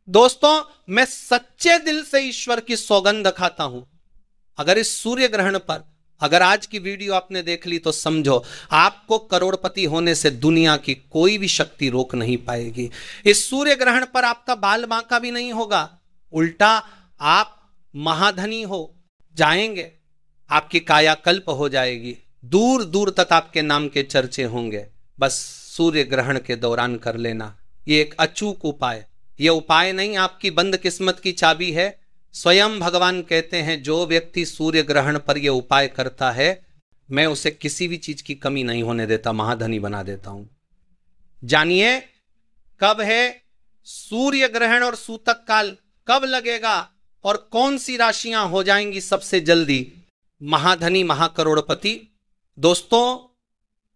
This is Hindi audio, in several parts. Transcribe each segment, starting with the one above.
दोस्तों, मैं सच्चे दिल से ईश्वर की सौगंध खाता हूं, अगर इस सूर्य ग्रहण पर अगर आज की वीडियो आपने देख ली तो समझो आपको करोड़पति होने से दुनिया की कोई भी शक्ति रोक नहीं पाएगी। इस सूर्य ग्रहण पर आपका बाल बांका भी नहीं होगा, उल्टा आप महाधनी हो जाएंगे, आपकी कायाकल्प हो जाएगी, दूर दूर तक आपके नाम के चर्चे होंगे। बस सूर्य ग्रहण के दौरान कर लेना, ये एक अचूक उपाय, ये उपाय नहीं आपकी बंद किस्मत की चाबी है। स्वयं भगवान कहते हैं जो व्यक्ति सूर्य ग्रहण पर यह उपाय करता है मैं उसे किसी भी चीज की कमी नहीं होने देता, महाधनी बना देता हूं। जानिए कब है सूर्य ग्रहण और सूतक काल, कब लगेगा और कौन सी राशियां हो जाएंगी सबसे जल्दी महाधनी महाकरोड़पति। दोस्तों,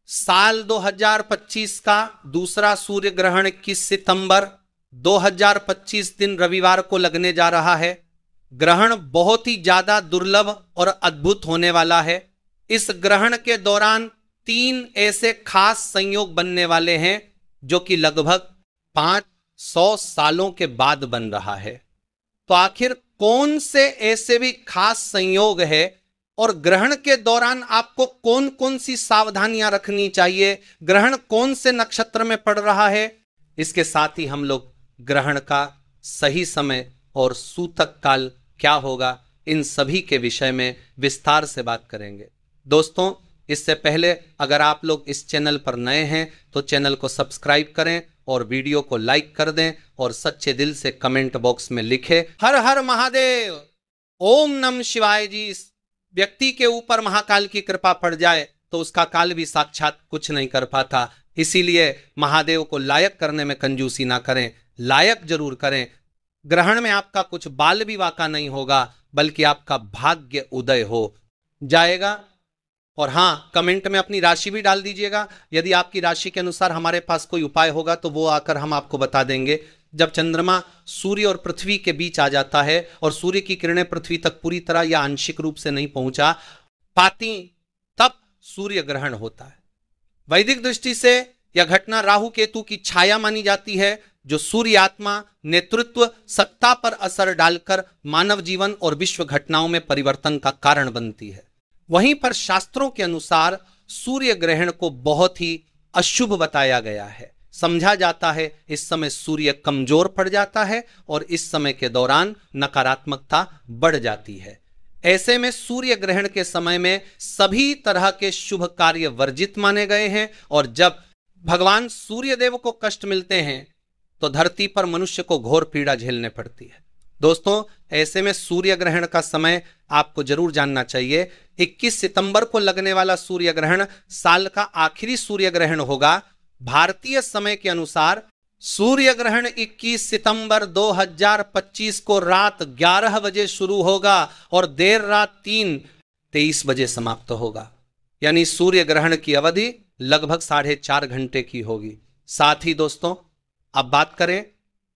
साल 2025 का दूसरा सूर्य ग्रहण 21 सितंबर 2025 दिन रविवार को लगने जा रहा है। ग्रहण बहुत ही ज्यादा दुर्लभ और अद्भुत होने वाला है। इस ग्रहण के दौरान 3 ऐसे खास संयोग बनने वाले हैं जो कि लगभग 500 सालों के बाद बन रहा है। तो आखिर कौन से ऐसे भी खास संयोग है और ग्रहण के दौरान आपको कौन कौन सी सावधानियां रखनी चाहिए, ग्रहण कौन से नक्षत्र में पड़ रहा है, इसके साथ ही हम लोग ग्रहण का सही समय और सूतक काल क्या होगा, इन सभी के विषय में विस्तार से बात करेंगे। दोस्तों, इससे पहले अगर आप लोग इस चैनल पर नए हैं तो चैनल को सब्सक्राइब करें और वीडियो को लाइक कर दें और सच्चे दिल से कमेंट बॉक्स में लिखें हर हर महादेव, ओम नमः शिवाय जी। इस व्यक्ति के ऊपर महाकाल की कृपा पड़ जाए तो उसका काल भी साक्षात कुछ नहीं कर पाता। इसीलिए महादेव को लायक करने में कंजूसी ना करें, लायक जरूर करें। ग्रहण में आपका कुछ बाल भी वाका नहीं होगा बल्कि आपका भाग्य उदय हो जाएगा। और हाँ, कमेंट में अपनी राशि भी डाल दीजिएगा, यदि आपकी राशि के अनुसार हमारे पास कोई उपाय होगा तो वो आकर हम आपको बता देंगे। जब चंद्रमा सूर्य और पृथ्वी के बीच आ जाता है और सूर्य की किरणें पृथ्वी तक पूरी तरह या आंशिक रूप से नहीं पहुंचा पाती तब सूर्य ग्रहण होता है। वैदिक दृष्टि से यह घटना राहु केतु की छाया मानी जाती है जो सूर्य आत्मा, नेतृत्व, सत्ता पर असर डालकर मानव जीवन और विश्व घटनाओं में परिवर्तन का कारण बनती है। वहीं पर शास्त्रों के अनुसार सूर्य ग्रहण को बहुत ही अशुभ बताया गया है। समझा जाता है इस समय सूर्य कमजोर पड़ जाता है और इस समय के दौरान नकारात्मकता बढ़ जाती है। ऐसे में सूर्य ग्रहण के समय में सभी तरह के शुभ कार्य वर्जित माने गए हैं और जब भगवान सूर्य देव को कष्ट मिलते हैं तो धरती पर मनुष्य को घोर पीड़ा झेलने पड़ती है। दोस्तों, ऐसे में सूर्य ग्रहण का समय आपको जरूर जानना चाहिए। 21 सितंबर को लगने वाला सूर्य ग्रहण साल का आखिरी सूर्य ग्रहण होगा। भारतीय समय के अनुसार सूर्य ग्रहण 21 सितंबर 2025 को रात 11 बजे शुरू होगा और देर रात 3:23 बजे समाप्त होगा। यानी सूर्य ग्रहण की अवधि लगभग 4.5 घंटे की होगी। साथ ही दोस्तों, अब बात करें,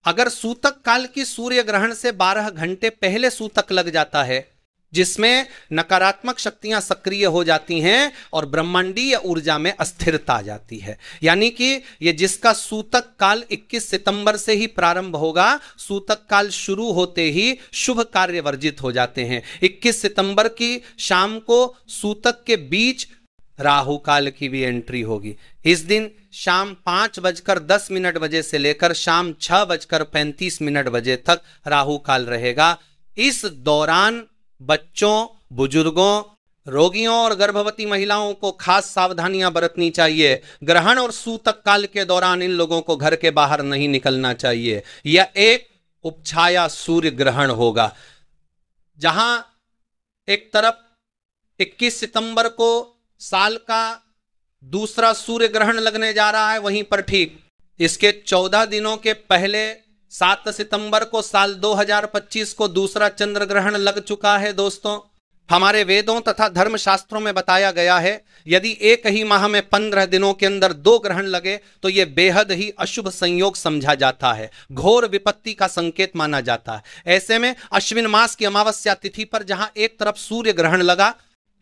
अगर सूतक काल की सूर्य ग्रहण से 12 घंटे पहले सूतक लग जाता है जिसमें नकारात्मक शक्तियां सक्रिय हो जाती हैं और ब्रह्मांडीय ऊर्जा में अस्थिरता आ जाती है। यानी कि ये जिसका सूतक काल 21 सितंबर से ही प्रारंभ होगा, सूतक काल शुरू होते ही शुभ कार्य वर्जित हो जाते हैं। 21 सितंबर की शाम को सूतक के बीच राहु काल की भी एंट्री होगी। इस दिन शाम 5:10 बजे से लेकर शाम 6:35 बजे तक राहु काल रहेगा। इस दौरान बच्चों, बुजुर्गों, रोगियों और गर्भवती महिलाओं को खास सावधानियां बरतनी चाहिए। ग्रहण और सूतक काल के दौरान इन लोगों को घर के बाहर नहीं निकलना चाहिए। यह एक उपछाया सूर्य ग्रहण होगा, जहां एक तरफ 21 सितंबर को साल का दूसरा सूर्य ग्रहण लगने जा रहा है, वहीं पर ठीक इसके 14 दिनों के पहले 7 सितंबर को साल 2025 को दूसरा चंद्र ग्रहण लग चुका है। दोस्तों, हमारे वेदों तथा धर्मशास्त्रों में बताया गया है यदि एक ही माह में 15 दिनों के अंदर 2 ग्रहण लगे तो यह बेहद ही अशुभ संयोग समझा जाता है, घोर विपत्ति का संकेत माना जाता है। ऐसे में अश्विन मास की अमावस्या तिथि पर जहां एक तरफ सूर्य ग्रहण लगा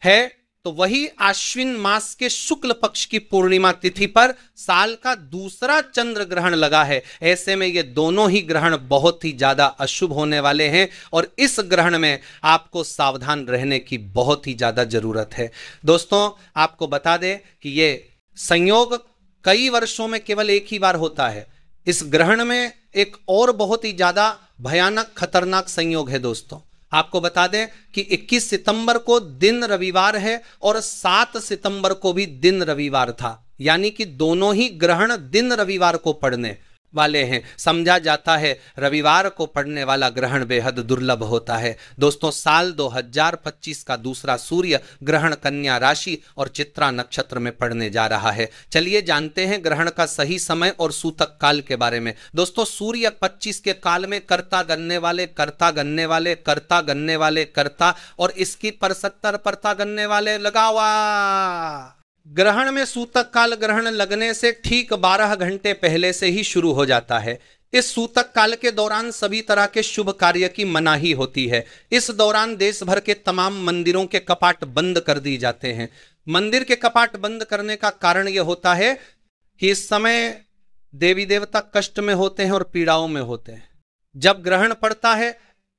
है तो वही आश्विन मास के शुक्ल पक्ष की पूर्णिमा तिथि पर साल का दूसरा चंद्र ग्रहण लगा है। ऐसे में ये दोनों ही ग्रहण बहुत ही ज्यादा अशुभ होने वाले हैं और इस ग्रहण में आपको सावधान रहने की बहुत ही ज्यादा जरूरत है। दोस्तों, आपको बता दें कि ये संयोग कई वर्षों में केवल एक ही बार होता है। इस ग्रहण में एक और बहुत ही ज्यादा भयानक खतरनाक संयोग है। दोस्तों, आपको बता दें कि 21 सितंबर को दिन रविवार है और 7 सितंबर को भी दिन रविवार था, यानी कि दोनों ही ग्रहण दिन रविवार को पड़ने वाले हैं। समझा जाता है रविवार को पड़ने वाला ग्रहण बेहद दुर्लभ होता है। दोस्तों, साल 2025 का दूसरा सूर्य ग्रहण कन्या राशि और चित्रा नक्षत्र में पड़ने जा रहा है। चलिए जानते हैं ग्रहण का सही समय और सूतक काल के बारे में। दोस्तों, सूर्य 25 के काल में कर्ता गणने वाले, कर्ता गणने वाले, कर्ता गणने वाले, कर्ता और इसकी पर 70 परता गणने वाले लगा हुआ। ग्रहण में सूतक काल ग्रहण लगने से ठीक 12 घंटे पहले से ही शुरू हो जाता है। इस सूतक काल के दौरान सभी तरह के शुभ कार्य की मनाही होती है। इस दौरान देश भर के तमाम मंदिरों के कपाट बंद कर दिए जाते हैं। मंदिर के कपाट बंद करने का कारण यह होता है कि इस समय देवी देवता कष्ट में होते हैं और पीड़ाओं में होते हैं। जब ग्रहण पड़ता है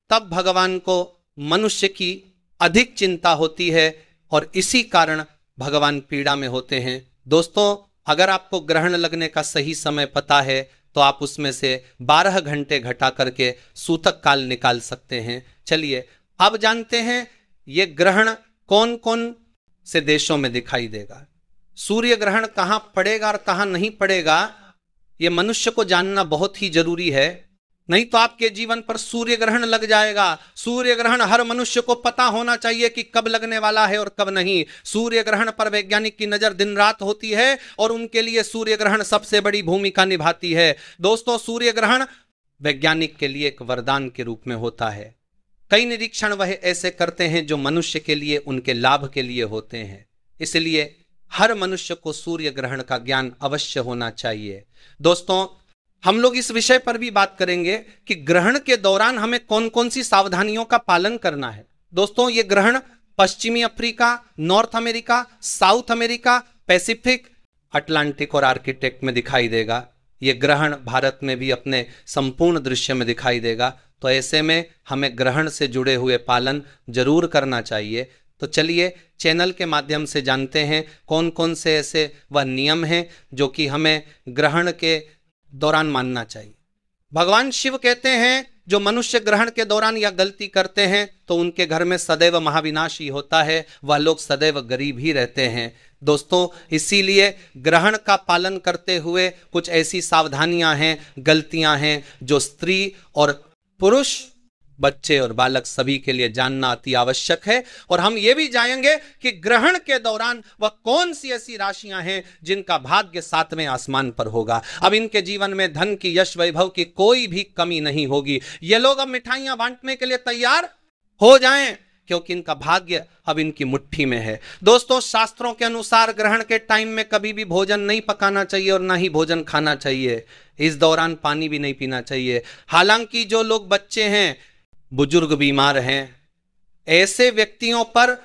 तब भगवान को मनुष्य की अधिक चिंता होती है और इसी कारण भगवान पीड़ा में होते हैं। दोस्तों, अगर आपको ग्रहण लगने का सही समय पता है तो आप उसमें से 12 घंटे घटा करके सूतक काल निकाल सकते हैं। चलिए अब जानते हैं ये ग्रहण कौन कौन से देशों में दिखाई देगा। सूर्य ग्रहण कहां पड़ेगा और कहां नहीं पड़ेगा, यह मनुष्य को जानना बहुत ही जरूरी है। नहीं तो आपके जीवन पर सूर्य ग्रहण लग जाएगा। सूर्य ग्रहण हर मनुष्य को पता होना चाहिए कि कब लगने वाला है और कब नहीं। सूर्य ग्रहण पर वैज्ञानिक की नजर दिन रात होती है और उनके लिए सूर्य ग्रहण सबसे बड़ी भूमिका निभाती है। दोस्तों, सूर्य ग्रहण वैज्ञानिक के लिए एक वरदान के रूप में होता है। कई निरीक्षण वह ऐसे करते हैं जो मनुष्य के लिए, उनके लाभ के लिए होते हैं। इसलिए हर मनुष्य को सूर्य ग्रहण का ज्ञान अवश्य होना चाहिए। दोस्तों, हम लोग इस विषय पर भी बात करेंगे कि ग्रहण के दौरान हमें कौन कौन सी सावधानियों का पालन करना है। दोस्तों, ये ग्रहण पश्चिमी Africa, north America, south America, Pacific, Atlantic और आर्कटिक में दिखाई देगा। ये ग्रहण भारत में भी अपने संपूर्ण दृश्य में दिखाई देगा। तो ऐसे में हमें ग्रहण से जुड़े हुए पालन जरूर करना चाहिए। तो चलिए चैनल के माध्यम से जानते हैं कौन कौन से ऐसे वह नियम हैं जो कि हमें ग्रहण के दौरान मानना चाहिए। भगवान शिव कहते हैं जो मनुष्य ग्रहण के दौरान यह गलती करते हैं तो उनके घर में सदैव महाविनाश ही होता है, वह लोग सदैव गरीब ही रहते हैं। दोस्तों, इसीलिए ग्रहण का पालन करते हुए कुछ ऐसी सावधानियां हैं, गलतियां हैं जो स्त्री और पुरुष, बच्चे और बालक सभी के लिए जानना अति आवश्यक है। और हम ये भी जानेंगे कि ग्रहण के दौरान वह कौन सी ऐसी राशियां हैं जिनका भाग्य 7वें आसमान पर होगा। अब इनके जीवन में धन की, यश, वैभव की कोई भी कमी नहीं होगी। ये लोग अब मिठाइयां बांटने के लिए तैयार हो जाएं क्योंकि इनका भाग्य अब इनकी मुट्ठी में है। दोस्तों, शास्त्रों के अनुसार ग्रहण के टाइम में कभी भी भोजन नहीं पकाना चाहिए और ना ही भोजन खाना चाहिए। इस दौरान पानी भी नहीं पीना चाहिए। हालांकि जो लोग बच्चे हैं, बुजुर्ग, बीमार हैं, ऐसे व्यक्तियों पर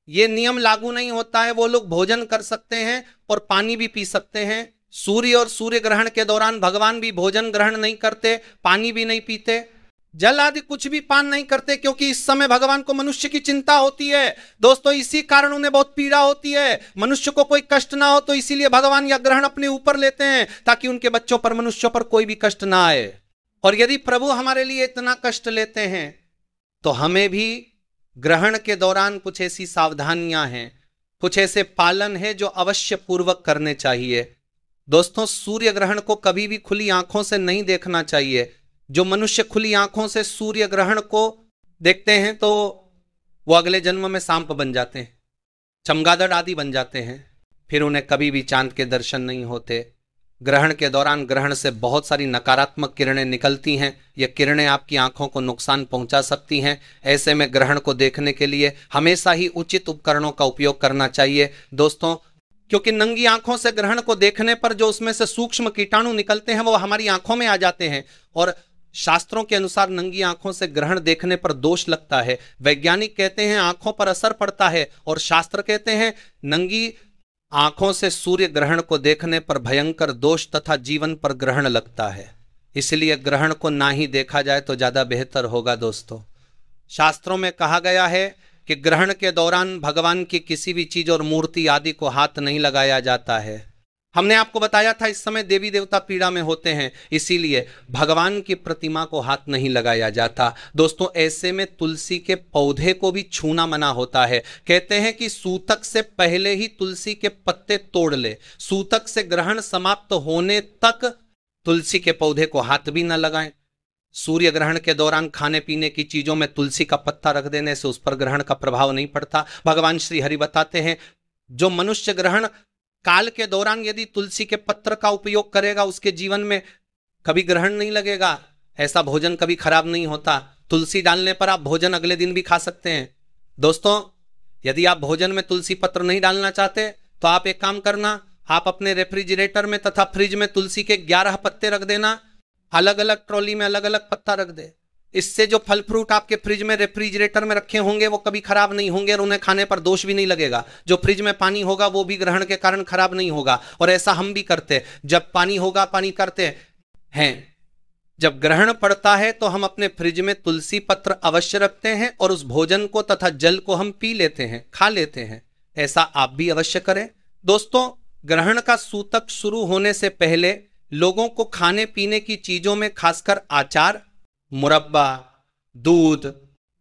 यह नियम लागू नहीं होता है। वो लोग भोजन कर सकते हैं और पानी भी पी सकते हैं। सूर्य और सूर्य ग्रहण के दौरान भगवान भी भोजन ग्रहण नहीं करते, पानी भी नहीं पीते, जल आदि कुछ भी पान नहीं करते, क्योंकि इस समय भगवान को मनुष्य की चिंता होती है। दोस्तों, इसी कारण उन्हें बहुत पीड़ा होती है, मनुष्य को कोई कष्ट ना हो। तो इसीलिए भगवान यह ग्रहण अपने ऊपर लेते हैं ताकि उनके बच्चों पर, मनुष्यों पर कोई भी कष्ट ना आए। और यदि प्रभु हमारे लिए इतना कष्ट लेते हैं तो हमें भी ग्रहण के दौरान कुछ ऐसी सावधानियां हैं, कुछ ऐसे पालन है जो अवश्य पूर्वक करने चाहिए। दोस्तों, सूर्य ग्रहण को कभी भी खुली आंखों से नहीं देखना चाहिए। जो मनुष्य खुली आंखों से सूर्य ग्रहण को देखते हैं तो वो अगले जन्म में सांप बन जाते हैं, चमगादड़ आदि बन जाते हैं, फिर उन्हें कभी भी चांद के दर्शन नहीं होते। ग्रहण के दौरान ग्रहण से बहुत सारी नकारात्मक किरणें निकलती हैं। ये किरणें आपकी आंखों को नुकसान पहुंचा सकती हैं। ऐसे में ग्रहण को देखने के लिए हमेशा ही उचित उपकरणों का उपयोग करना चाहिए। दोस्तों, क्योंकि नंगी आंखों से ग्रहण को देखने पर जो उसमें से सूक्ष्म कीटाणु निकलते हैं वो हमारी आंखों में आ जाते हैं और शास्त्रों के अनुसार नंगी आंखों से ग्रहण देखने पर दोष लगता है। वैज्ञानिक कहते हैं आंखों पर असर पड़ता है, और शास्त्र कहते हैं नंगी आंखों से सूर्य ग्रहण को देखने पर भयंकर दोष तथा जीवन पर ग्रहण लगता है। इसलिए ग्रहण को ना ही देखा जाए तो ज्यादा बेहतर होगा। दोस्तों, शास्त्रों में कहा गया है कि ग्रहण के दौरान भगवान की किसी भी चीज और मूर्ति आदि को हाथ नहीं लगाया जाता है। हमने आपको बताया था इस समय देवी देवता पीड़ा में होते हैं, इसीलिए भगवान की प्रतिमा को हाथ नहीं लगाया जाता। दोस्तों, ऐसे में तुलसी के पौधे को भी छूना मना होता है। कहते हैं कि सूतक से पहले ही तुलसी के पत्ते तोड़ ले। सूतक से ग्रहण समाप्त होने तक तुलसी के पौधे को हाथ भी न लगाएं। सूर्य ग्रहण के दौरान खाने पीने की चीजों में तुलसी का पत्ता रख देने से उस पर ग्रहण का प्रभाव नहीं पड़ता। भगवान श्री हरि बताते हैं जो मनुष्य ग्रहण काल के दौरान यदि तुलसी के पत्र का उपयोग करेगा उसके जीवन में कभी ग्रहण नहीं लगेगा, ऐसा भोजन कभी खराब नहीं होता। तुलसी डालने पर आप भोजन अगले दिन भी खा सकते हैं। दोस्तों, यदि आप भोजन में तुलसी पत्र नहीं डालना चाहते तो आप एक काम करना, आप अपने रेफ्रिजरेटर में तथा फ्रिज में तुलसी के 11 पत्ते रख देना, अलग अलग ट्रॉली में अलग अलग पत्ता रख दे। इससे जो फल फ्रूट आपके फ्रिज में रेफ्रिजरेटर में रखे होंगे वो कभी खराब नहीं होंगे और उन्हें खाने पर दोष भी नहीं लगेगा। जो फ्रिज में पानी होगा वो भी ग्रहण के कारण खराब नहीं होगा। और ऐसा हम भी करते, जब पानी होगा पानी करते हैं, जब ग्रहण पड़ता है तो हम अपने फ्रिज में तुलसी पत्र अवश्य रखते हैं और उस भोजन को तथा जल को हम पी लेते हैं, खा लेते हैं। ऐसा आप भी अवश्य करें। दोस्तों, ग्रहण का सूतक शुरू होने से पहले लोगों को खाने पीने की चीजों में खासकर अचार, मुरब्बा, दूध,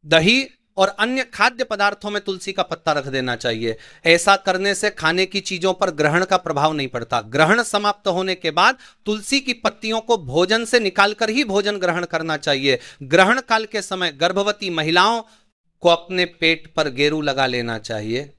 दही और अन्य खाद्य पदार्थों में तुलसी का पत्ता रख देना चाहिए। ऐसा करने से खाने की चीजों पर ग्रहण का प्रभाव नहीं पड़ता। ग्रहण समाप्त होने के बाद तुलसी की पत्तियों को भोजन से निकालकर ही भोजन ग्रहण करना चाहिए। ग्रहण काल के समय गर्भवती महिलाओं को अपने पेट पर गेरू लगा लेना चाहिए।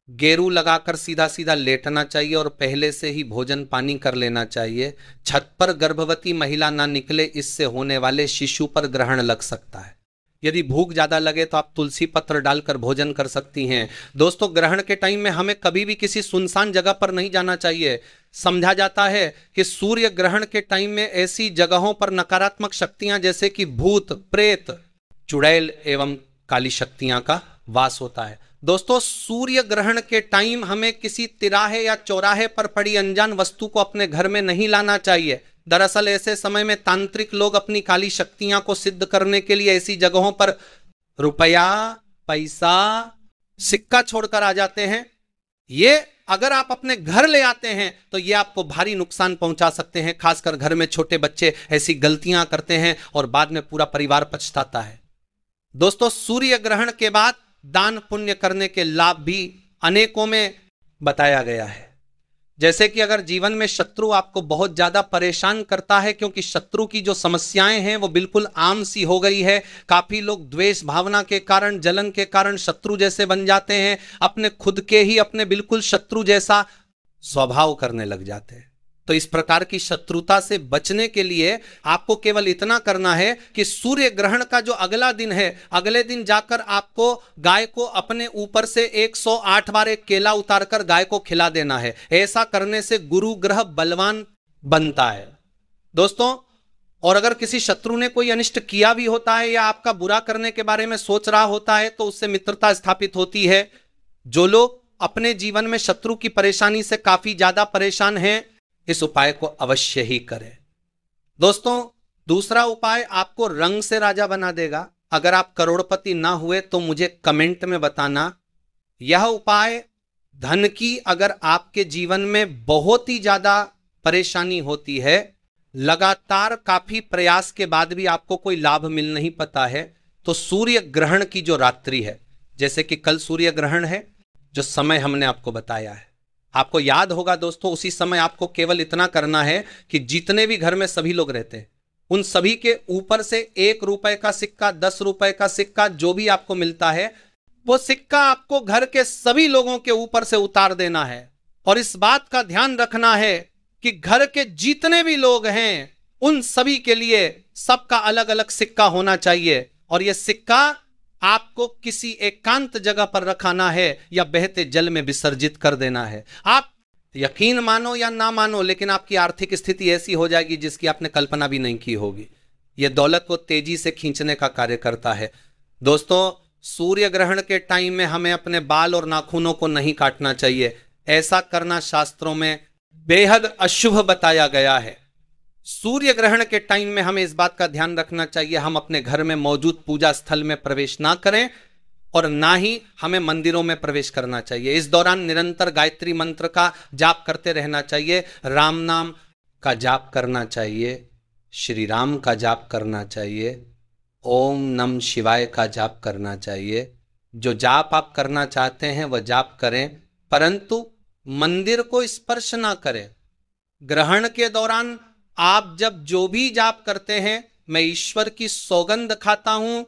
गेरू लगाकर सीधा सीधा लेटना चाहिए और पहले से ही भोजन पानी कर लेना चाहिए। छत पर गर्भवती महिला ना निकले, इससे होने वाले शिशु पर ग्रहण लग सकता है। यदि भूख ज्यादा लगे तो आप तुलसी पत्र डालकर भोजन कर सकती हैं। दोस्तों, ग्रहण के टाइम में हमें कभी भी किसी सुनसान जगह पर नहीं जाना चाहिए। समझा जाता है कि सूर्य ग्रहण के टाइम में ऐसी जगहों पर नकारात्मक शक्तियां जैसे कि भूत, प्रेत, चुड़ैल एवं काली शक्तियां का वास होता है। दोस्तों, सूर्य ग्रहण के टाइम हमें किसी तिराहे या चौराहे पर पड़ी अनजान वस्तु को अपने घर में नहीं लाना चाहिए। दरअसल ऐसे समय में तांत्रिक लोग अपनी काली शक्तियां को सिद्ध करने के लिए ऐसी जगहों पर रुपया, पैसा, सिक्का छोड़कर आ जाते हैं। ये अगर आप अपने घर ले आते हैं तो ये आपको भारी नुकसान पहुंचा सकते हैं। खासकर घर में छोटे बच्चे ऐसी गलतियां करते हैं और बाद में पूरा परिवार पछताता है। दोस्तों, सूर्य ग्रहण के बाद दान पुण्य करने के लाभ भी अनेकों में बताया गया है। जैसे कि अगर जीवन में शत्रु आपको बहुत ज्यादा परेशान करता है, क्योंकि शत्रु की जो समस्याएं हैं वो बिल्कुल आम सी हो गई है। काफी लोग द्वेष भावना के कारण, जलन के कारण शत्रु जैसे बन जाते हैं, अपने खुद के ही अपने बिल्कुल शत्रु जैसा स्वभाव करने लग जाते हैं। तो इस प्रकार की शत्रुता से बचने के लिए आपको केवल इतना करना है कि सूर्य ग्रहण का जो अगला दिन है, अगले दिन जाकर आपको गाय को अपने ऊपर से 108 बार एक केला उतारकर गाय को खिला देना है। ऐसा करने से गुरु ग्रह बलवान बनता है। दोस्तों, और अगर किसी शत्रु ने कोई अनिष्ट किया भी होता है या आपका बुरा करने के बारे में सोच रहा होता है तो उससे मित्रता स्थापित होती है। जो लोग अपने जीवन में शत्रु की परेशानी से काफी ज्यादा परेशान हैं, इस उपाय को अवश्य ही करें। दोस्तों, दूसरा उपाय आपको रंग से राजा बना देगा। अगर आप करोड़पति ना हुए तो मुझे कमेंट में बताना। यह उपाय धन की अगर आपके जीवन में बहुत ही ज्यादा परेशानी होती है, लगातार काफी प्रयास के बाद भी आपको कोई लाभ मिल नहीं पाता है, तो सूर्य ग्रहण की जो रात्रि है, जैसे कि कल सूर्य ग्रहण है, जो समय हमने आपको बताया है, आपको याद होगा दोस्तों, उसी समय आपको केवल इतना करना है कि जितने भी घर में सभी लोग रहते हैं उन सभी के ऊपर से 1 रुपए का सिक्का, 10 रुपए का सिक्का, जो भी आपको मिलता है वो सिक्का आपको घर के सभी लोगों के ऊपर से उतार देना है। और इस बात का ध्यान रखना है कि घर के जितने भी लोग हैं उन सभी के लिए सबका अलग अलग सिक्का होना चाहिए। और यह सिक्का आपको किसी एकांत जगह पर रखाना है या बहते जल में विसर्जित कर देना है। आप यकीन मानो या ना मानो, लेकिन आपकी आर्थिक स्थिति ऐसी हो जाएगी जिसकी आपने कल्पना भी नहीं की होगी। यह दौलत को तेजी से खींचने का कार्य करता है। दोस्तों, सूर्य ग्रहण के टाइम में हमें अपने बाल और नाखूनों को नहीं काटना चाहिए। ऐसा करना शास्त्रों में बेहद अशुभ बताया गया है। सूर्य ग्रहण के टाइम में हमें इस बात का ध्यान रखना चाहिए, हम अपने घर में मौजूद पूजा स्थल में प्रवेश ना करें और ना ही हमें मंदिरों में प्रवेश करना चाहिए। इस दौरान निरंतर गायत्री मंत्र का जाप करते रहना चाहिए, राम नाम का जाप करना चाहिए, श्री राम का जाप करना चाहिए, ओम नम शिवाय का जाप करना चाहिए। जो जाप आप करना चाहते हैं वह जाप करें, परंतु मंदिर को स्पर्श ना करें। ग्रहण के दौरान आप जब जो भी जाप करते हैं, मैं ईश्वर की सौगंध खाता हूं,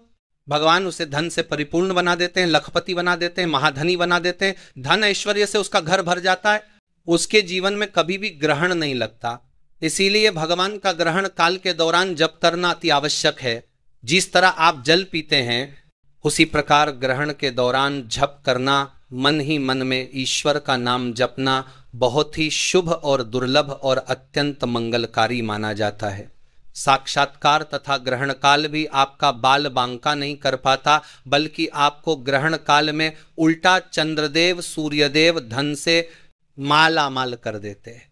भगवान उसे धन से परिपूर्ण बना देते हैं, लखपति बना देते हैं, महाधनी बना देते हैं, धन ऐश्वर्य से उसका घर भर जाता है, उसके जीवन में कभी भी ग्रहण नहीं लगता। इसीलिए भगवान का ग्रहण काल के दौरान जप करना अति आवश्यक है। जिस तरह आप जल पीते हैं, उसी प्रकार ग्रहण के दौरान जप करना, मन ही मन में ईश्वर का नाम जपना बहुत ही शुभ और दुर्लभ और अत्यंत मंगलकारी माना जाता है। साक्षात्कार तथा ग्रहण काल भी आपका बाल बांका नहीं कर पाता, बल्कि आपको ग्रहण काल में उल्टा चंद्रदेव सूर्यदेव धन से माला माल कर देते हैं।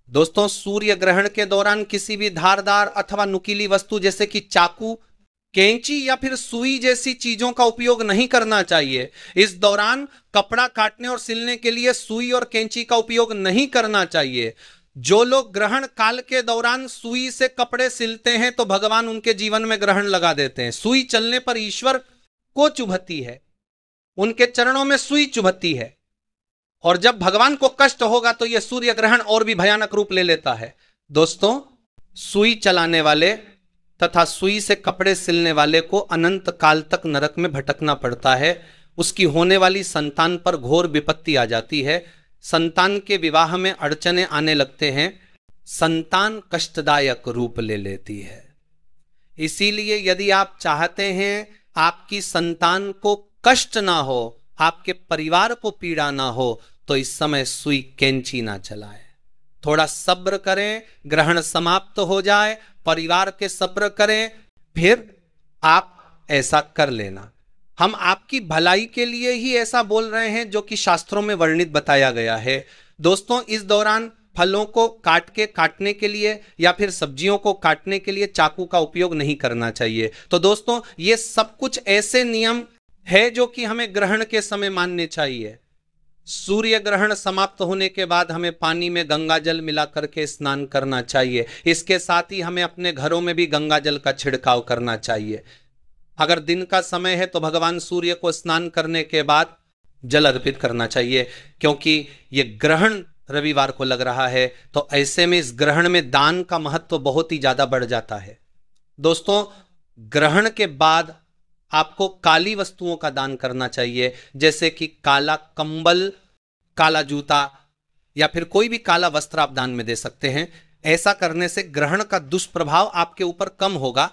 दोस्तों, सूर्य ग्रहण के दौरान किसी भी धारदार अथवा नुकीली वस्तु जैसे कि चाकू, कैंची या फिर सुई जैसी चीजों का उपयोग नहीं करना चाहिए। इस दौरान कपड़ा काटने और सिलने के लिए सुई और कैंची का उपयोग नहीं करना चाहिए। जो लोग ग्रहण काल के दौरान सुई से कपड़े सिलते हैं तो भगवान उनके जीवन में ग्रहण लगा देते हैं। सुई चलने पर ईश्वर को चुभती है, उनके चरणों में सुई चुभती है, और जब भगवान को कष्ट होगा तो यह सूर्य ग्रहण और भी भयानक रूप ले लेता है। दोस्तों, सुई चलाने वाले तथा सुई से कपड़े सिलने वाले को अनंत काल तक नरक में भटकना पड़ता है। उसकी होने वाली संतान पर घोर विपत्ति आ जाती है, संतान के विवाह में अड़चने आने लगते हैं, संतान कष्टदायक रूप ले लेती है। इसीलिए यदि आप चाहते हैं आपकी संतान को कष्ट ना हो, आपके परिवार को पीड़ा ना हो, तो इस समय सुई कैंची ना चलाएं। थोड़ा सब्र करें, ग्रहण समाप्त हो जाए, परिवार के सब्र करें, फिर आप ऐसा कर लेना। हम आपकी भलाई के लिए ही ऐसा बोल रहे हैं जो कि शास्त्रों में वर्णित बताया गया है। दोस्तों, इस दौरान फलों को काटने के लिए या फिर सब्जियों को काटने के लिए चाकू का उपयोग नहीं करना चाहिए। तो दोस्तों, ये सब कुछ ऐसे नियम है जो कि हमें ग्रहण के समय मानने चाहिए। सूर्य ग्रहण समाप्त होने के बाद हमें पानी में गंगा जल मिला करके स्नान करना चाहिए। इसके साथ ही हमें अपने घरों में भी गंगा जल का छिड़काव करना चाहिए। अगर दिन का समय है तो भगवान सूर्य को स्नान करने के बाद जल अर्पित करना चाहिए, क्योंकि यह ग्रहण रविवार को लग रहा है, तो ऐसे में इस ग्रहण में दान का महत्व बहुत ही ज्यादा बढ़ जाता है। दोस्तों, ग्रहण के बाद आपको काली वस्तुओं का दान करना चाहिए, जैसे कि काला कंबल, काला जूता या फिर कोई भी काला वस्त्र आप दान में दे सकते हैं। ऐसा करने से ग्रहण का दुष्प्रभाव आपके ऊपर कम होगा।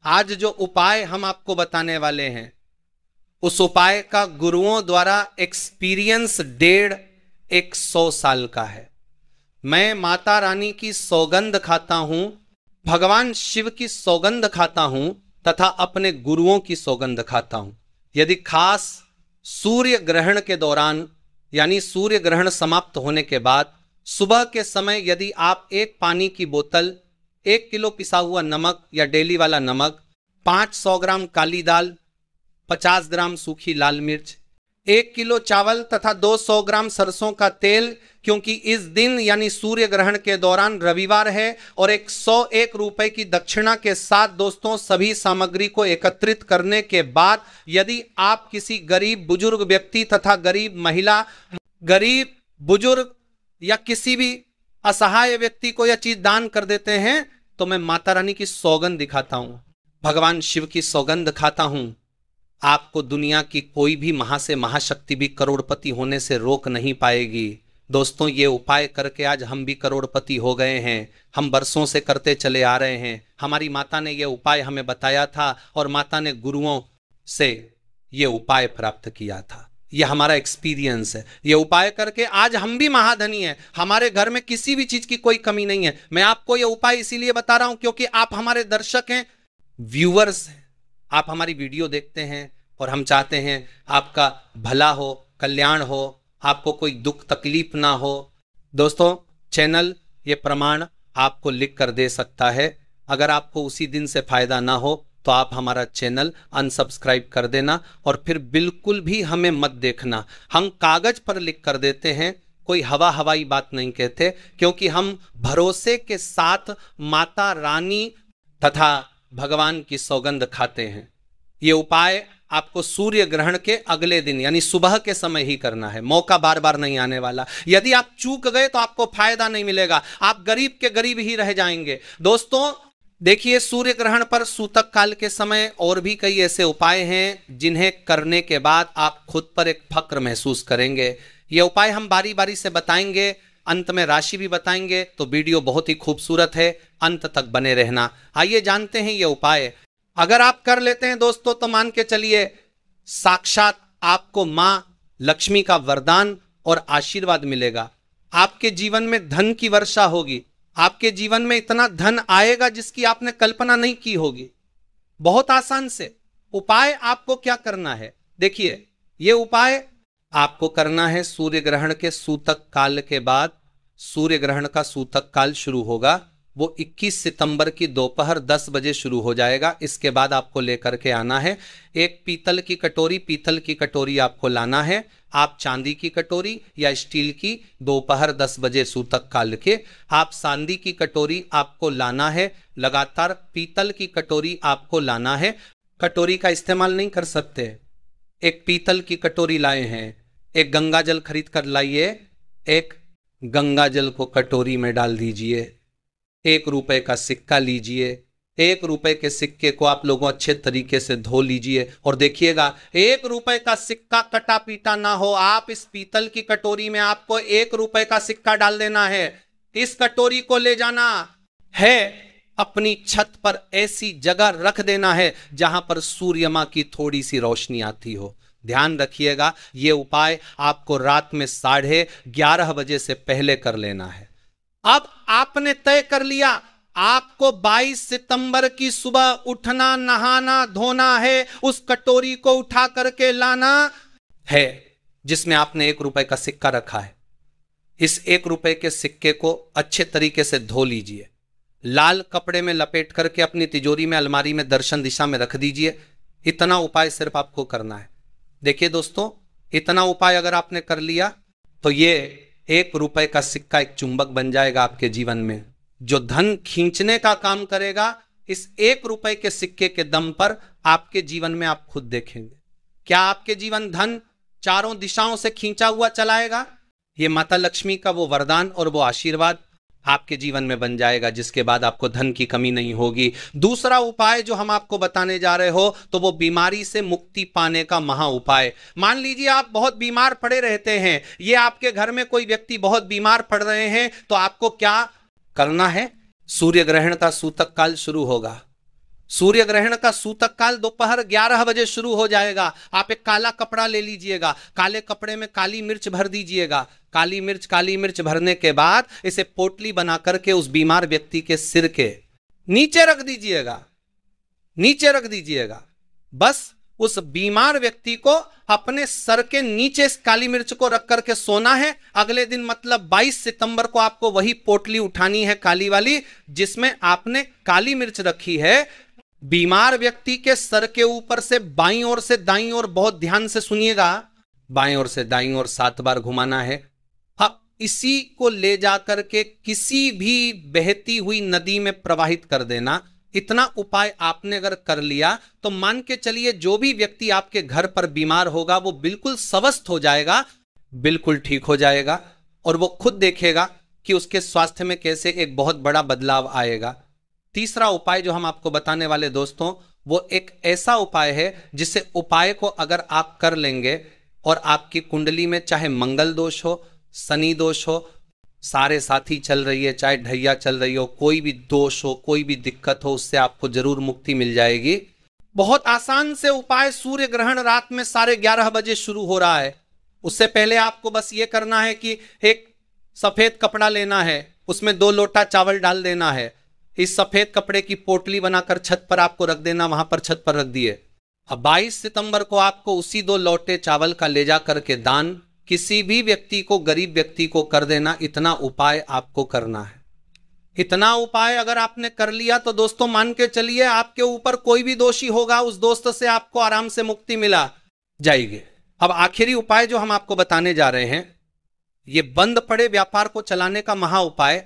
आज जो उपाय हम आपको बताने वाले हैं, उस उपाय का गुरुओं द्वारा एक्सपीरियंस 150 साल का है। मैं माता रानी की सौगंध खाता हूं, भगवान शिव की सौगंध खाता हूं तथा अपने गुरुओं की सौगंध खाता हूं। यदि खास सूर्य ग्रहण के दौरान, यानी सूर्य ग्रहण समाप्त होने के बाद सुबह के समय यदि आप एक पानी की बोतल, 1 किलो पिसा हुआ नमक या डेली वाला नमक, 500 ग्राम काली दाल, 50 ग्राम सूखी लाल मिर्च, 1 किलो चावल तथा 200 ग्राम सरसों का तेल, क्योंकि इस दिन यानी सूर्य ग्रहण के दौरान रविवार है, और 101 रुपए की दक्षिणा के साथ दोस्तों सभी सामग्री को एकत्रित करने के बाद यदि आप किसी गरीब बुजुर्ग व्यक्ति तथा गरीब महिला, गरीब बुजुर्ग या किसी भी असहाय व्यक्ति को यह चीज दान कर देते हैं, तो मैं माता रानी की सौगंध दिखाता हूं, भगवान शिव की सौगंध खाता हूं, आपको दुनिया की कोई भी महा से महाशक्ति भी करोड़पति होने से रोक नहीं पाएगी। दोस्तों, ये उपाय करके आज हम भी करोड़पति हो गए हैं। हम बरसों से करते चले आ रहे हैं। हमारी माता ने यह उपाय हमें बताया था और माता ने गुरुओं से यह उपाय प्राप्त किया था। यह हमारा एक्सपीरियंस है। यह उपाय करके आज हम भी महाधनी हैं। हमारे घर में किसी भी चीज की कोई कमी नहीं है। मैं आपको यह उपाय इसीलिए बता रहा हूं क्योंकि आप हमारे दर्शक हैं, व्यूअर्स हैं, आप हमारी वीडियो देखते हैं और हम चाहते हैं आपका भला हो, कल्याण हो, आपको कोई दुख तकलीफ ना हो। दोस्तों, चैनल ये प्रमाण आपको लिख कर दे सकता है। अगर आपको उसी दिन से फायदा ना हो तो आप हमारा चैनल अनसब्सक्राइब कर देना और फिर बिल्कुल भी हमें मत देखना। हम कागज पर लिख कर देते हैं, कोई हवाई बात नहीं कहते, क्योंकि हम भरोसे के साथ माता रानी तथा भगवान की सौगंध खाते हैं। ये उपाय आपको सूर्य ग्रहण के अगले दिन यानी सुबह के समय ही करना है, मौका बार बार नहीं आने वाला। यदि आप चूक गए तो आपको फायदा नहीं मिलेगा, आप गरीब के गरीब ही रह जाएंगे। दोस्तों देखिए, सूर्य ग्रहण पर सूतक काल के समय और भी कई ऐसे उपाय हैं जिन्हें करने के बाद आप खुद पर एक फक्र महसूस करेंगे। ये उपाय हम बारी बारी से बताएंगे, अंत में राशि भी बताएंगे, तो वीडियो बहुत ही खूबसूरत है, अंत तक बने रहना। आइए जानते हैं ये उपाय। अगर आप कर लेते हैं दोस्तों तो मान के चलिए साक्षात आपको मां लक्ष्मी का वरदान और आशीर्वाद मिलेगा। आपके जीवन में धन की वर्षा होगी, आपके जीवन में इतना धन आएगा जिसकी आपने कल्पना नहीं की होगी। बहुत आसान से उपाय आपको क्या करना है, देखिए ये उपाय आपको करना है सूर्य ग्रहण के सूतक काल के बाद। सूर्य ग्रहण का सूतक काल शुरू होगा, वो 21 सितंबर की दोपहर 10 बजे शुरू हो जाएगा। इसके बाद आपको लेकर के आना है एक पीतल की कटोरी आपको लाना है। आप चांदी की कटोरी या स्टील की, दोपहर 10 बजे सूतक काल के आप चांदी की कटोरी आपको लाना है। लगातार पीतल की कटोरी आपको लाना है, कटोरी का इस्तेमाल नहीं कर सकते। एक पीतल की कटोरी लाए हैं, एक गंगा जल खरीद कर लाइए, एक गंगा जल को कटोरी में डाल दीजिए। 1 रुपए का सिक्का लीजिए, 1 रुपए के सिक्के को आप लोगों अच्छे तरीके से धो लीजिए और देखिएगा 1 रुपए का सिक्का कटा पीटा ना हो। आप इस पीतल की कटोरी में आपको 1 रुपए का सिक्का डाल देना है। इस कटोरी को ले जाना है, अपनी छत पर ऐसी जगह रख देना है जहां पर सूर्य मां की थोड़ी सी रोशनी आती हो। ध्यान रखिएगा, यह उपाय आपको रात में 11:30 बजे से पहले कर लेना है। अब आपने तय कर लिया आपको 22 सितंबर की सुबह उठना, नहाना धोना है, उस कटोरी को उठा करके लाना है जिसमें आपने 1 रुपए का सिक्का रखा है। इस 1 रुपए के सिक्के को अच्छे तरीके से धो लीजिए, लाल कपड़े में लपेट करके अपनी तिजोरी में, अलमारी में दर्शन दिशा में रख दीजिए। इतना उपाय सिर्फ आपको करना है। देखिए दोस्तों, इतना उपाय अगर आपने कर लिया तो ये 1 रुपए का सिक्का एक चुंबक बन जाएगा आपके जीवन में, जो धन खींचने का काम करेगा। इस 1 रुपए के सिक्के के दम पर आपके जीवन में आप खुद देखेंगे क्या आपके जीवन धन चारों दिशाओं से खींचा हुआ चलाएगा। ये माता लक्ष्मी का वो वरदान और वो आशीर्वाद आपके जीवन में बन जाएगा, जिसके बाद आपको धन की कमी नहीं होगी। दूसरा उपाय जो हम आपको बताने जा रहे हो तो वो बीमारी से मुक्ति पाने का महा उपाय। मान लीजिए आप बहुत बीमार पड़े रहते हैं, ये आपके घर में कोई व्यक्ति बहुत बीमार पड़ रहे हैं, तो आपको क्या करना है? सूर्य ग्रहण का सूतक काल शुरू होगा। सूर्य ग्रहण का सूतक काल दोपहर 11 बजे शुरू हो जाएगा। आप एक काला कपड़ा ले लीजिएगा, काले कपड़े में काली मिर्च भर दीजिएगा। काली मिर्च भरने के बाद इसे पोटली बना करके उस बीमार व्यक्ति के सिर के नीचे रख दीजिएगा। बस उस बीमार व्यक्ति को अपने सर के नीचे इस काली मिर्च को रख करके सोना है। अगले दिन मतलब 22 सितंबर को आपको वही पोटली उठानी है, काली वाली, जिसमें आपने काली मिर्च रखी है। बीमार व्यक्ति के सर के ऊपर से बाईं ओर से दाईं ओर, बहुत ध्यान से सुनिएगा, बाईं ओर से दाईं ओर 7 बार घुमाना है। हाँ, इसी को ले जाकर के किसी भी बहती हुई नदी में प्रवाहित कर देना। इतना उपाय आपने अगर कर लिया तो मान के चलिए जो भी व्यक्ति आपके घर पर बीमार होगा वो बिल्कुल स्वस्थ हो जाएगा, बिल्कुल ठीक हो जाएगा, और वो खुद देखेगा कि उसके स्वास्थ्य में कैसे एक बहुत बड़ा बदलाव आएगा। तीसरा उपाय जो हम आपको बताने वाले दोस्तों, वो एक ऐसा उपाय है जिससे उपाय को अगर आप कर लेंगे और आपकी कुंडली में चाहे मंगल दोष हो, शनि दोष हो, सारे साथी चल रही है, चाहे ढैया चल रही हो, कोई भी दोष हो, कोई भी दिक्कत हो, उससे आपको जरूर मुक्ति मिल जाएगी। बहुत आसान से उपाय। सूर्य ग्रहण रात में 11:30 बजे शुरू हो रहा है। उससे पहले आपको बस ये करना है कि एक सफेद कपड़ा लेना है, उसमें 2 लोटा चावल डाल देना है, इस सफेद कपड़े की पोटली बनाकर छत पर आपको रख देना, वहां पर छत पर रख दिए। अब 22 सितंबर को आपको उसी 2 लोटे चावल का ले जा करके दान किसी भी व्यक्ति को, गरीब व्यक्ति को कर देना। इतना उपाय आपको करना है। इतना उपाय अगर आपने कर लिया तो दोस्तों मान के चलिए आपके ऊपर कोई भी दोषी होगा, उस दोस्त से आपको आराम से मुक्ति मिला जाएगी। अब आखिरी उपाय जो हम आपको बताने जा रहे हैं, ये बंद पड़े व्यापार को चलाने का महा उपाय।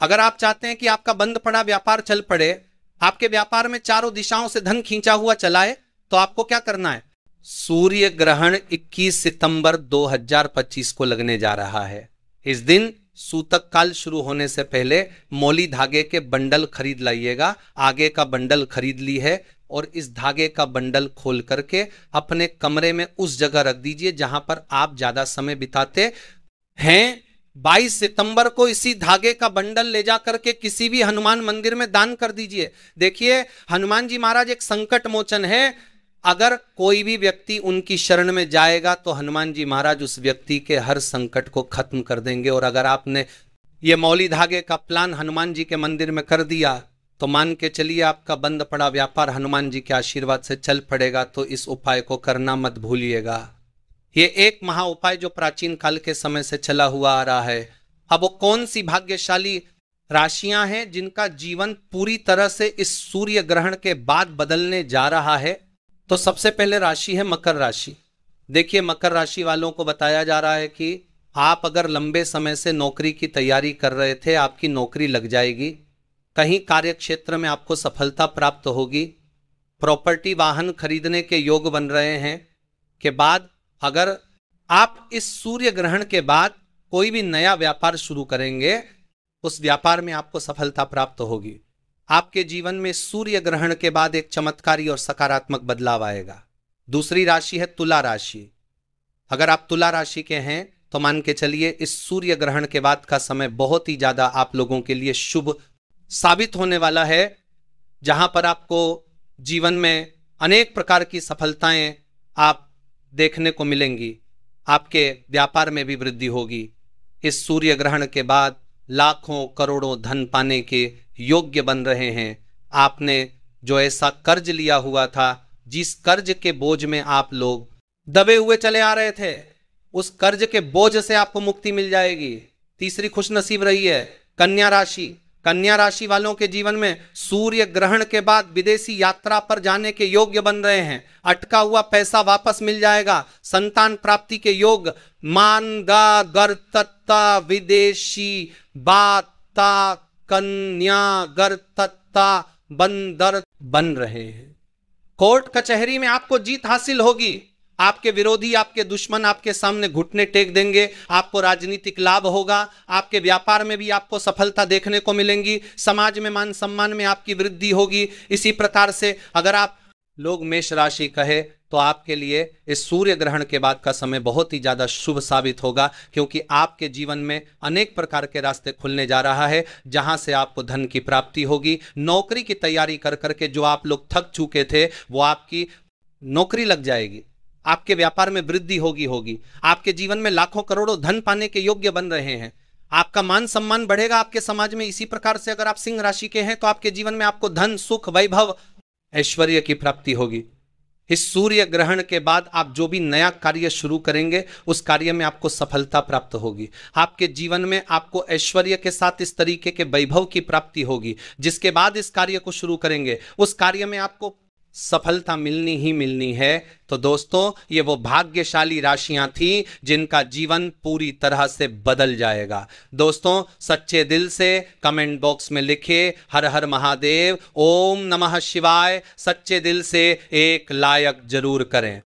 अगर आप चाहते हैं कि आपका बंद पड़ा व्यापार चल पड़े, आपके व्यापार में चारों दिशाओं से धन खींचा हुआ चलाए, तो आपको क्या करना है? सूर्य ग्रहण 21 सितंबर 2025 को लगने जा रहा है। इस दिन सूतक काल शुरू होने से पहले मौली धागे के बंडल खरीद लाइएगा। आगे का बंडल खरीद ली है और इस धागे का बंडल खोल करके अपने कमरे में उस जगह रख दीजिए जहां पर आप ज्यादा समय बिताते हैं। 22 सितंबर को इसी धागे का बंडल ले जा करके किसी भी हनुमान मंदिर में दान कर दीजिए। देखिए, हनुमान जी महाराज एक संकट मोचन है। अगर कोई भी व्यक्ति उनकी शरण में जाएगा तो हनुमान जी महाराज उस व्यक्ति के हर संकट को खत्म कर देंगे। और अगर आपने ये मौली धागे का प्लान हनुमान जी के मंदिर में कर दिया तो मान के चलिए आपका बंद पड़ा व्यापार हनुमान जी के आशीर्वाद से चल पड़ेगा। तो इस उपाय को करना मत भूलिएगा। ये एक महा उपाय जो प्राचीन काल के समय से चला हुआ आ रहा है। अब वो कौन सी भाग्यशाली राशियां हैं जिनका जीवन पूरी तरह से इस सूर्य ग्रहण के बाद बदलने जा रहा है? तो सबसे पहले राशि है मकर राशि। देखिए, मकर राशि वालों को बताया जा रहा है कि आप अगर लंबे समय से नौकरी की तैयारी कर रहे थे, आपकी नौकरी लग जाएगी। कहीं कार्य क्षेत्र में आपको सफलता प्राप्त होगी। प्रॉपर्टी वाहन खरीदने के योग बन रहे हैं। के बाद अगर आप इस सूर्य ग्रहण के बाद कोई भी नया व्यापार शुरू करेंगे, उस व्यापार में आपको सफलता प्राप्त होगी। आपके जीवन में सूर्य ग्रहण के बाद एक चमत्कारी और सकारात्मक बदलाव आएगा। दूसरी राशि है तुला राशि। अगर आप तुला राशि के हैं तो मान के चलिए इस सूर्य ग्रहण के बाद का समय बहुत ही ज्यादा आप लोगों के लिए शुभ साबित होने वाला है, जहां पर आपको जीवन में अनेक प्रकार की सफलताएं आप देखने को मिलेंगी। आपके व्यापार में भी वृद्धि होगी। इस सूर्य ग्रहण के बाद लाखों करोड़ों धन पाने के योग्य बन रहे हैं। आपने जो ऐसा कर्ज लिया हुआ था, जिस कर्ज के बोझ में आप लोग दबे हुए चले आ रहे थे, उस कर्ज के बोझ से आपको मुक्ति मिल जाएगी। तीसरी खुशनसीब रही है कन्या राशि। कन्या राशि वालों के जीवन में सूर्य ग्रहण के बाद विदेशी यात्रा पर जाने के योग्य बन रहे हैं। अटका हुआ पैसा वापस मिल जाएगा। संतान प्राप्ति के योग मानगा गर्तता विदेशी बाता कन्या गर्तता बंदर बन रहे हैं। कोर्ट कचहरी में आपको जीत हासिल होगी। आपके विरोधी, आपके दुश्मन आपके सामने घुटने टेक देंगे। आपको राजनीतिक लाभ होगा। आपके व्यापार में भी आपको सफलता देखने को मिलेंगी। समाज में मान सम्मान में आपकी वृद्धि होगी। इसी प्रकार से अगर आप लोग मेष राशि कहे तो आपके लिए इस सूर्य ग्रहण के बाद का समय बहुत ही ज्यादा शुभ साबित होगा, क्योंकि आपके जीवन में अनेक प्रकार के रास्ते खुलने जा रहा है, जहां से आपको धन की प्राप्ति होगी। नौकरी की तैयारी कर करके जो आप लोग थक चुके थे, वो आपकी नौकरी लग जाएगी। आपके व्यापार में वृद्धि होगी। आपके जीवन में लाखों करोड़ों धन पाने के योग्य बन रहे हैं। आपका मान सम्मान बढ़ेगा आपके समाज में। इसी प्रकार से अगर आप सिंह राशि के हैं तो आपके जीवन में आपको धन, सुख, वैभव, ऐश्वर्य की प्राप्ति होगी। इस सूर्य ग्रहण के बाद आप जो भी नया कार्य शुरू करेंगे, उस कार्य में आपको सफलता प्राप्त होगी। आपके जीवन में आपको ऐश्वर्य के साथ इस तरीके के वैभव की प्राप्ति होगी। जिसके बाद इस कार्य को शुरू करेंगे, उस कार्य में आपको सफलता मिलनी ही मिलनी है। तो दोस्तों, ये वो भाग्यशाली राशियां थी जिनका जीवन पूरी तरह से बदल जाएगा। दोस्तों, सच्चे दिल से कमेंट बॉक्स में लिखे हर हर महादेव, ओम नमः शिवाय। सच्चे दिल से एक लायक जरूर करें।